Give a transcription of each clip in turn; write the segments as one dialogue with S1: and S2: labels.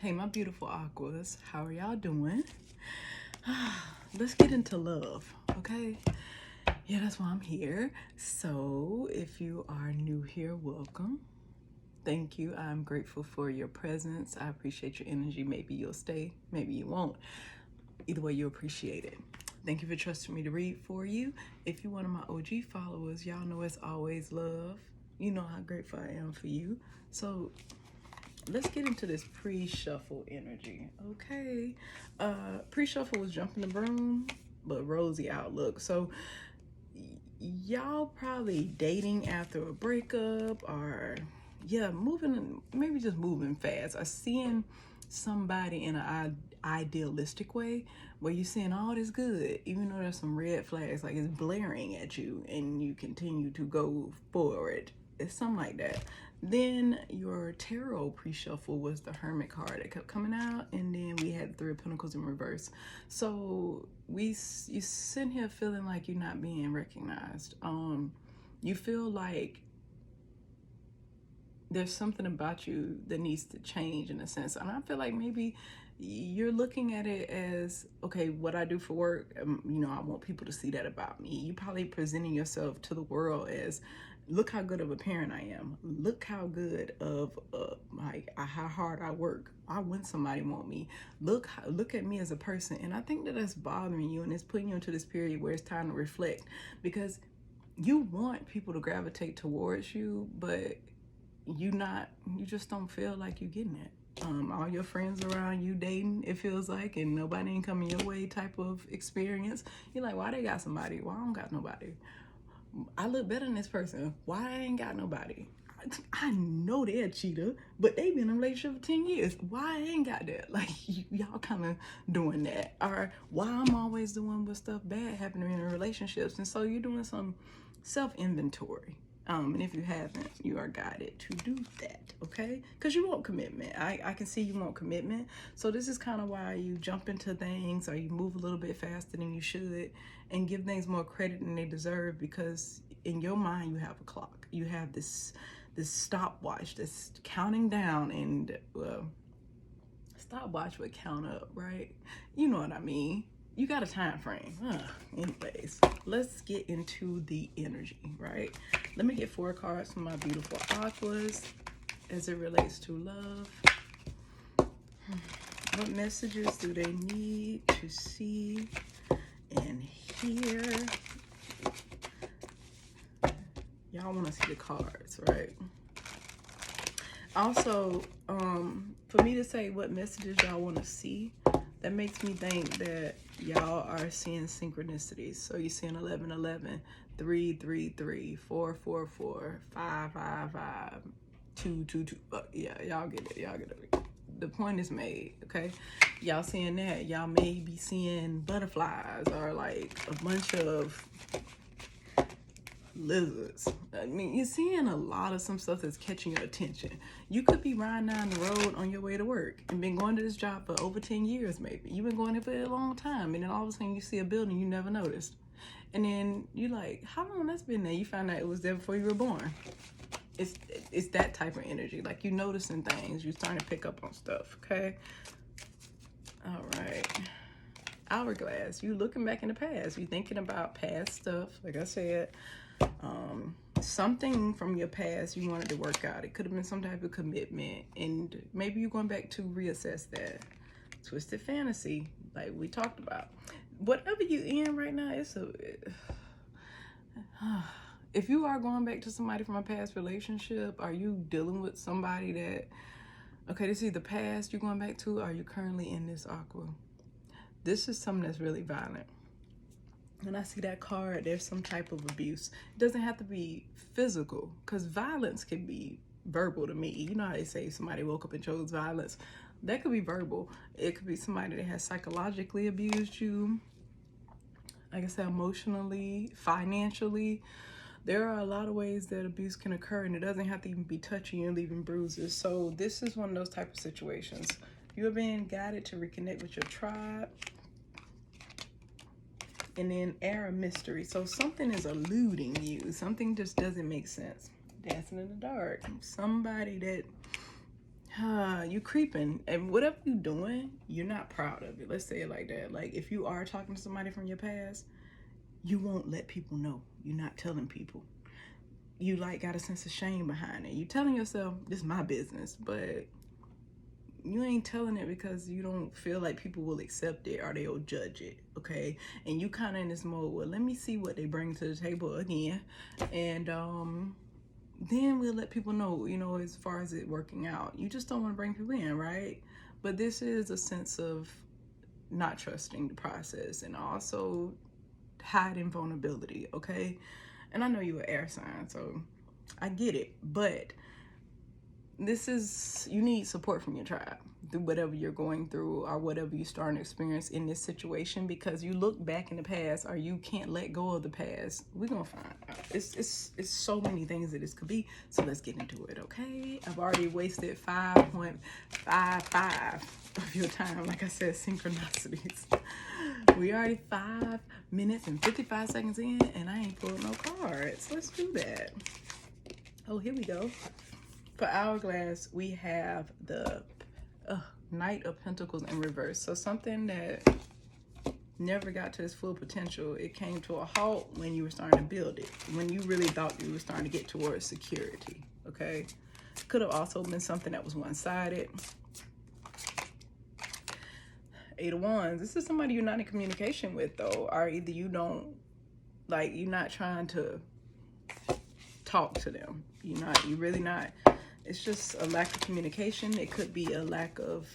S1: Hey, my beautiful aquas, how are y'all doing? Let's get into love, okay? Yeah, that's why I'm here. So, if you are new here, welcome. Thank you. I'm grateful for your presence. I appreciate your energy. Maybe you'll stay, maybe you won't. Either way, you appreciate it. Thank you for trusting me to read for you. If you're one of my OG followers, y'all know it's always love. You know how grateful I am for you. So, let's get into this pre-shuffle energy, okay? Pre-shuffle was jumping the broom, but rosy outlook. So y'all probably dating after a breakup, or moving, maybe just moving fast, or seeing somebody in an idealistic way where you're seeing all this good, even though there's some red flags, like it's blaring at you, and you continue to go forward. It's something like that. Then your tarot pre-shuffle was the Hermit card that kept coming out, and then we had the Three of Pentacles in reverse. So you sitting here feeling like you're not being recognized. You feel like there's something about you that needs to change in a sense, and I feel like maybe you're looking at it as, okay, what I do for work, I want people to see that about me. You probably presenting yourself to the world as, look how good of a parent I am. Look how good of how hard I work. I want somebody want me. Look at me as a person. And I think that that's bothering you, and it's putting you into this period where it's time to reflect, because you want people to gravitate towards you, but you just don't feel like you're getting it. All your friends around you dating, it feels like, and nobody ain't coming your way type of experience. You're like, why they got somebody? Why I don't got nobody? I look better than this person. Why I ain't got nobody? I know they're a cheater, but they been in a relationship for 10 years. Why I ain't got that? Like, y'all kind of doing that. Or why I'm always doing with stuff bad happening in relationships. And so you're doing some self-inventory. And if you haven't, you are guided to do that, okay? Because you want commitment. I can see you want commitment. So this is kind of why you jump into things, or you move a little bit faster than you should, and give things more credit than they deserve, because in your mind you have a clock. You have this stopwatch that's counting down, and stopwatch would count up, right? You know what I mean. You got a time frame. Anyways, let's get into the energy, right? Let me get 4 cards from my beautiful aquas as it relates to love. What messages do they need to see and hear? Y'all want to see the cards, right? Also, for me to say what messages y'all want to see, that makes me think that y'all are seeing synchronicities. So you're seeing 1111, 333, 444, 555, 222. Yeah, y'all get it. Y'all get it. The point is made, okay? Y'all seeing that. Y'all may be seeing butterflies, or like a bunch of lizards. I mean, you're seeing a lot of some stuff that's catching your attention. You could be riding down the road on your way to work and been going to this job for over 10 years, maybe. You've been going there for a long time, and then all of a sudden you see a building you never noticed. And then you're like, how long that's been there? You found out it was there before you were born. It's that type of energy. Like, you noticing things. You're starting to pick up on stuff, okay? All right. Hourglass. You looking back in the past. You thinking about past stuff. Like I said, something from your past you wanted to work out. It could have been some type of commitment, and maybe you're going back to reassess that. Twisted fantasy, like we talked about. Whatever you in right now, if you are going back to somebody from a past relationship, are you dealing with somebody that, okay, this is the past you're going back to, or are you currently in this aqua? This is something that's really violent. When I see that card, there's some type of abuse. It doesn't have to be physical, because violence can be verbal to me. You know how they say somebody woke up and chose violence? That could be verbal. It could be somebody that has psychologically abused you, like I said, emotionally, financially. There are a lot of ways that abuse can occur, and it doesn't have to even be touching you and leaving bruises. So this is one of those type of situations. You are being guided to reconnect with your tribe. And then air of mystery. So something is eluding you. Something just doesn't make sense. Dancing in the dark. Somebody that You creeping, and whatever you doing, you're not proud of it. Let's say it like that. Like if you are talking to somebody from your past, you won't let people know. You're not telling people. You like got a sense of shame behind it. You telling yourself, this is my business, but you ain't telling it because you don't feel like people will accept it or they'll judge it, okay? And you kind of in this mode, well, let me see what they bring to the table again, and then we'll let people know, you know, as far as it working out. You just don't want to bring people in, right? But this is a sense of not trusting the process and also hiding vulnerability, okay? And I know you're an air sign, so I get it. But this is, you need support from your tribe through whatever you're going through or whatever you start to experience in this situation, because you look back in the past or you can't let go of the past. We're gonna find out. It's so many things that this could be. So let's get into it, okay? I've already wasted 5.55 of your time. Like I said, synchronicities. We already 5 minutes and 55 seconds in, and I ain't pulled no cards. Let's do that. Oh, here we go. For Hourglass, we have the Knight of Pentacles in reverse. So something that never got to its full potential. It came to a halt when you were starting to build it, when you really thought you were starting to get towards security, okay? Could have also been something that was one-sided. 8 of Wands. This is somebody you're not in communication with, though, or either you don't, like, you're not trying to talk to them. You're really not. It's just a lack of communication. It could be a lack of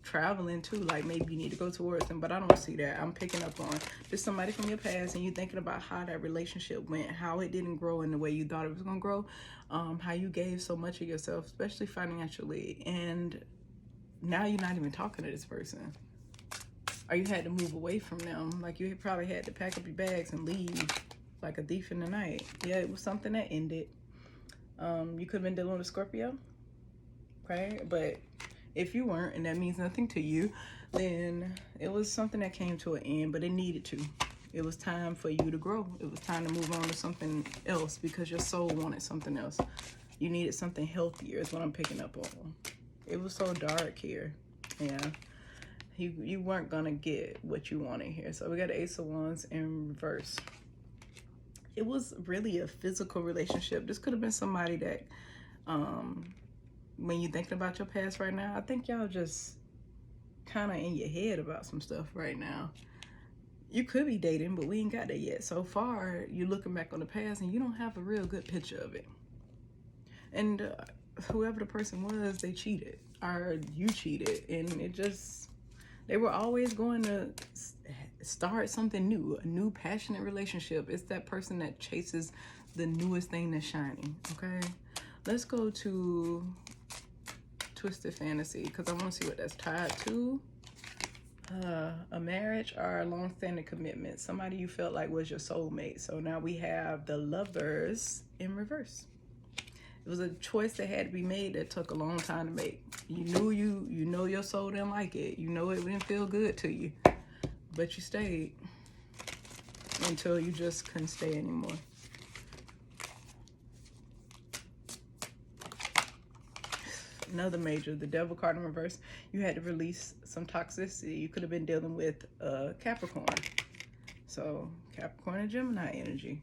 S1: traveling too. Like maybe you need to go towards them, but I don't see that. I'm picking up on just somebody from your past and you thinking about how that relationship went, how it didn't grow in the way you thought it was going to grow, how you gave so much of yourself, especially financially, and now you're not even talking to this person. Or you had to move away from them. Like you probably had to pack up your bags and leave like a thief in the night. Yeah, it was something that ended. You could have been dealing with a Scorpio, okay? But if you weren't, and that means nothing to you, then it was something that came to an end, but it needed to. It was time for you to grow. It was time to move on to something else because your soul wanted something else. You needed something healthier is what I'm picking up on. It was so dark here. Yeah. You weren't going to get what you wanted here. So we got the Ace of Wands in reverse. It was really a physical relationship. This could have been somebody that, when you're thinking about your past right now, I think y'all just kind of in your head about some stuff right now. You could be dating, but we ain't got that yet. So far, you're looking back on the past and you don't have a real good picture of it. And whoever the person was, they cheated. Or you cheated. And it just, they were always going to start something new, a new passionate relationship. It's that person that chases the newest thing that's shining, okay? Let's go to Twisted Fantasy because I want to see what that's tied to. A marriage or a long-standing commitment. Somebody you felt like was your soulmate. So now we have the Lovers in reverse. It was a choice that had to be made that took a long time to make. You knew you know your soul didn't like it. You know it didn't feel good to you. But you stayed until you just couldn't stay anymore. Another major, the Devil card in reverse. You had to release some toxicity. You could have been dealing with Capricorn. So Capricorn and Gemini energy.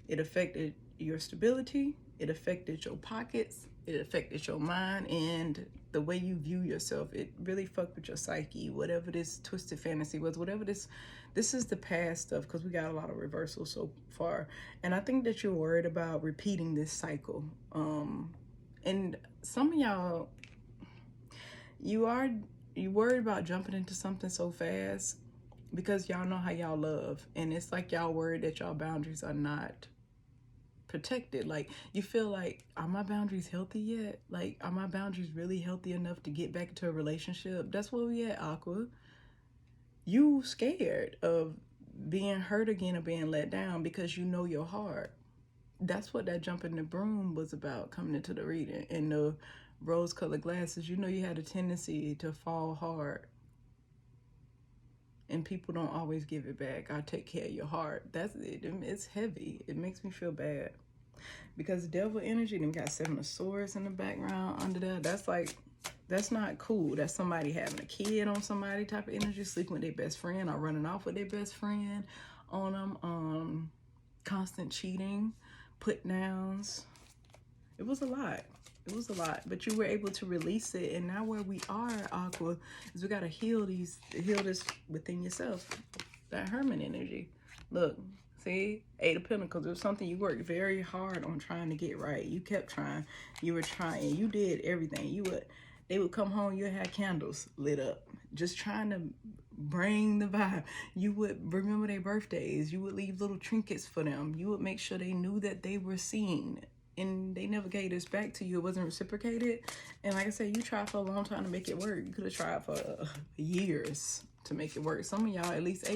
S1: It affected your stability. It affected your pockets. It affected your mind and the way you view yourself. It really fucked with your psyche. Whatever this Twisted Fantasy was, whatever this is the past stuff because we got a lot of reversals so far. And I think that you're worried about repeating this cycle. And some of y'all, you worried about jumping into something so fast because y'all know how y'all love. And it's like y'all worried that y'all boundaries are not protected. Like you feel like, are my boundaries healthy yet? Like, are my boundaries really healthy enough to get back into a relationship? That's where we at, Aqua. You scared of being hurt again or being let down because you know your heart. That's what that jump in the broom was about, coming into the reading. And the rose-colored glasses, you know you had a tendency to fall hard. And people don't always give it back. I take care of your heart. That's it. It's heavy. It makes me feel bad. Because Devil energy, then got 7 of Swords in the background under there. That's like That's not cool. That's somebody having a kid on somebody type of energy, sleeping with their best friend or running off with their best friend on them. Constant cheating, put downs. It was a lot. It was a lot, but you were able to release it. And now where we are, Aqua, is we got to heal this within yourself. That Hermit energy. Look, see, Eight of Pentacles. It was something you worked very hard on trying to get right. You kept trying. You were trying. You did everything. They would come home, you would have candles lit up, just trying to bring the vibe. You would remember their birthdays. You would leave little trinkets for them. You would make sure they knew that they were seen. And they never gave this back to you. It wasn't reciprocated. And like I said, you tried for a long time to make it work. You could have tried for years to make it work. Some of y'all at least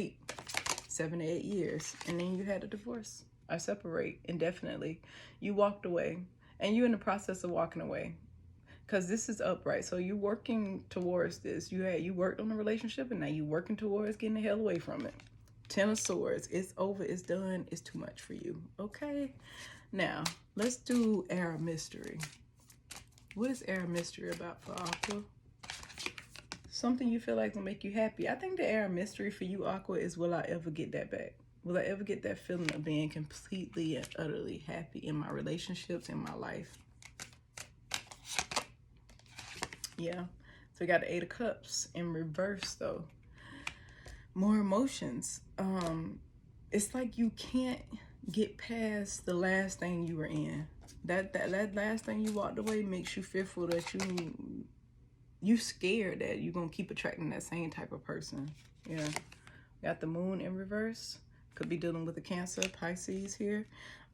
S1: 7 to 8 years. And then you had a divorce or separate indefinitely. You walked away. And you're in the process of walking away. Because this is upright. So you're working towards this. You worked on the relationship and now you're working towards getting the hell away from it. 10 of Swords. It's over. It's done. It's too much for you. Okay. Now, let's do Air of Mystery. What is Air of Mystery about for Aqua? Something you feel like will make you happy. I think the Air of Mystery for you, Aqua, is will I ever get that back? Will I ever get that feeling of being completely and utterly happy in my relationships, in my life? Yeah, so we got the Eight of Cups in reverse though. More emotions. It's like you can't get past the last thing you were in. That last thing you walked away makes you fearful that you scared that you're gonna keep attracting that same type of person. Yeah, got the Moon in reverse. Could be dealing with a Cancer, Pisces here.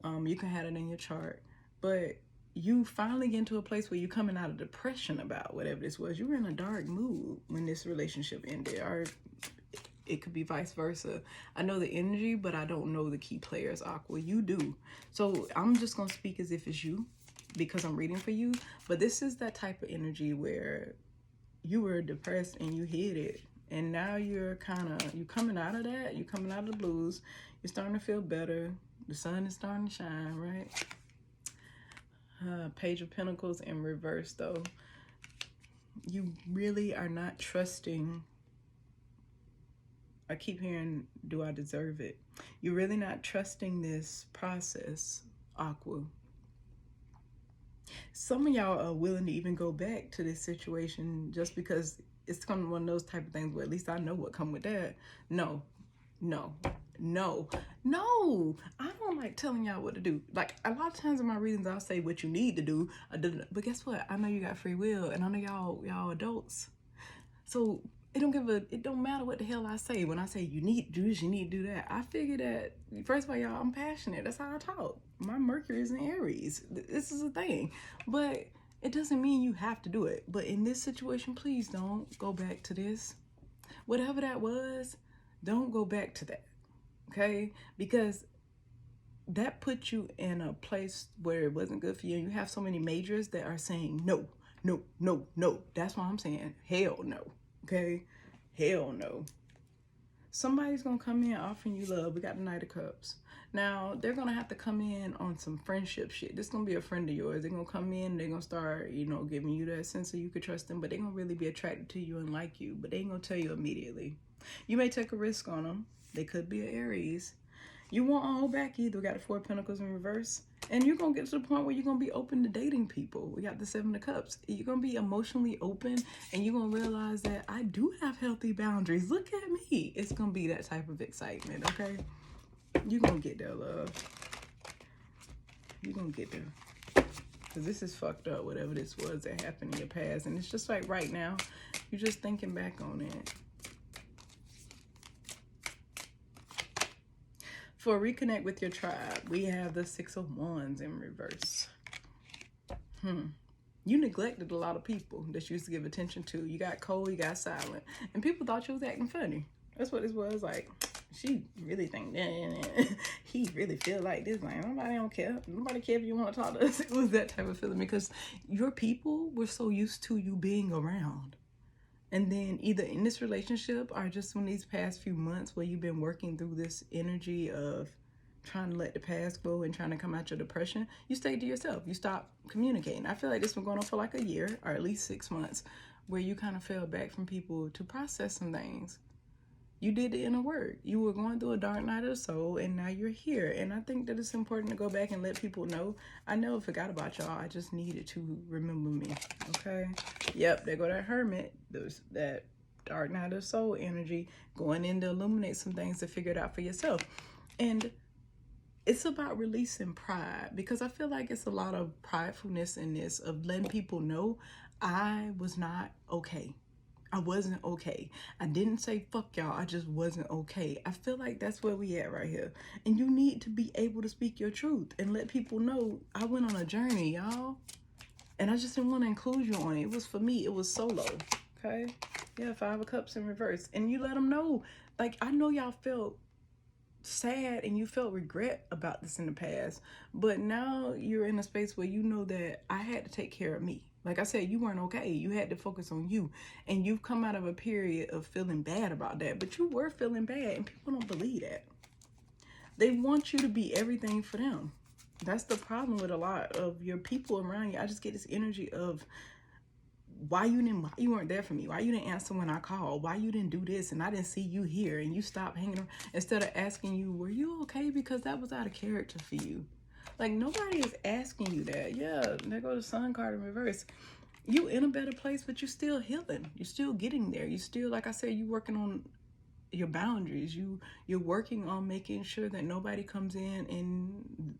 S1: You can have it in your chart, but you finally get into a place where you're coming out of depression about whatever this was. You were in a dark mood when this relationship ended, or it could be vice versa. I know the energy, but I don't know the key players, Aqua. You do. So I'm just going to speak as if it's you because I'm reading for you. But this is that type of energy where you were depressed and you hid it. And now you're coming out of that. You're coming out of the blues. You're starting to feel better. The sun is starting to shine, right? Page of Pentacles in reverse though. You really are not trusting. I keep hearing, do I deserve it? You're really not trusting this process, Aqua. Some of y'all are willing to even go back to this situation just because it's kind of one of those type of things where at least I know what come with that. No. I don't like telling y'all what to do. Like a lot of times in my readings, I'll say what you need to do. But guess what? I know you got free will and I know y'all adults. So it don't matter what the hell I say. When I say you need to do this, you need to do that. I figure that, first of all, y'all, I'm passionate. That's how I talk. My Mercury is in Aries. This is a thing. But it doesn't mean you have to do it. But in this situation, please don't go back to this. Whatever that was, don't go back to that. Okay? Because that puts you in a place where it wasn't good for you. And you have so many majors that are saying no. That's why I'm saying hell no. Okay? Hell no. Somebody's going to come in offering you love. We got the Knight of Cups. Now, they're going to have to come in on some friendship shit. This is going to be a friend of yours. They're going to come in. They're going to start, giving you that sense that you could trust them. But they're going to really be attracted to you and like you. But they ain't going to tell you immediately. You may take a risk on them. They could be an Aries. You won't hold back either. We got the Four of Pentacles in reverse. And you're going to get to the point where you're going to be open to dating people. We got the Seven of Cups. You're going to be emotionally open. And you're going to realize that I do have healthy boundaries. Look at me. It's going to be that type of excitement, okay? You're going to get there, love. You're going to get there. Because this is fucked up, whatever this was that happened in your past. And it's just like right now, you're just thinking back on it. For reconnect with your tribe, we have the Six of Wands in reverse. You neglected a lot of people that you used to give attention to. You got cold, you got silent. And people thought you was acting funny. That's what this was like. She really think that. He really feel like this. Like, nobody don't care. Nobody care if you want to talk to us. It was that type of feeling because your people were so used to you being around. And then either in this relationship or just in these past few months where you've been working through this energy of trying to let the past go and trying to come out your depression, you stayed to yourself. You stopped communicating. I feel like this been going on for like a year or at least 6 months where you kind of fell back from people to process some things. You did the inner work. You were going through a dark night of the soul, and now you're here. And I think that it's important to go back and let people know. I never forgot about y'all. I just needed to remember me. Okay? Yep, there go that hermit. There's that dark night of the soul energy going in to illuminate some things to figure it out for yourself. And it's about releasing pride, because I feel like it's a lot of pridefulness in this, of letting people know I was not okay. I wasn't okay. I didn't say fuck y'all. I just wasn't okay. I feel like that's where we at right here. And you need to be able to speak your truth and let people know I went on a journey, y'all. And I just didn't want to include you on it. It was for me. It was solo. Okay? Yeah, 5 of Cups in reverse. And you let them know. Like, I know y'all felt sad and you felt regret about this in the past. But now you're in a space where you know that I had to take care of me. Like I said, you weren't okay. You had to focus on you. And you've come out of a period of feeling bad about that. But you were feeling bad, and people don't believe that. They want you to be everything for them. That's the problem with a lot of your people around you. I just get this energy of why you weren't there for me, why you didn't answer when I called, why you didn't do this, and I didn't see you here, and you stopped hanging around, instead of asking you, were you okay, because that was out of character for you. Like, nobody is asking you that. Yeah, there goes the Sun card in reverse. You in a better place, but you're still healing. You're still getting there. You still, like I said, you working on your boundaries. You're working on making sure that nobody comes in and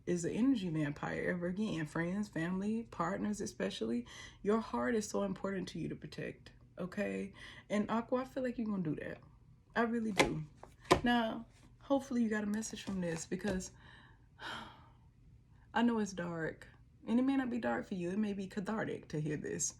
S1: is an energy vampire ever again. Friends, family, partners especially. Your heart is so important to you to protect. Okay? And Aqua, I feel like you're gonna do that. I really do. Now, hopefully you got a message from this, because I know it's dark, and it may not be dark for you. It may be cathartic to hear this.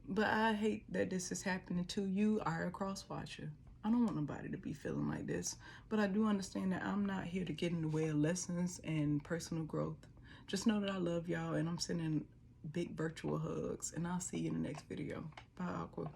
S1: But I hate that this is happening to you, are a cross watcher. I don't want nobody to be feeling like this. But I do understand that I'm not here to get in the way of lessons and personal growth. Just know that I love y'all, and I'm sending big virtual hugs. And I'll see you in the next video. Bye, Aqua.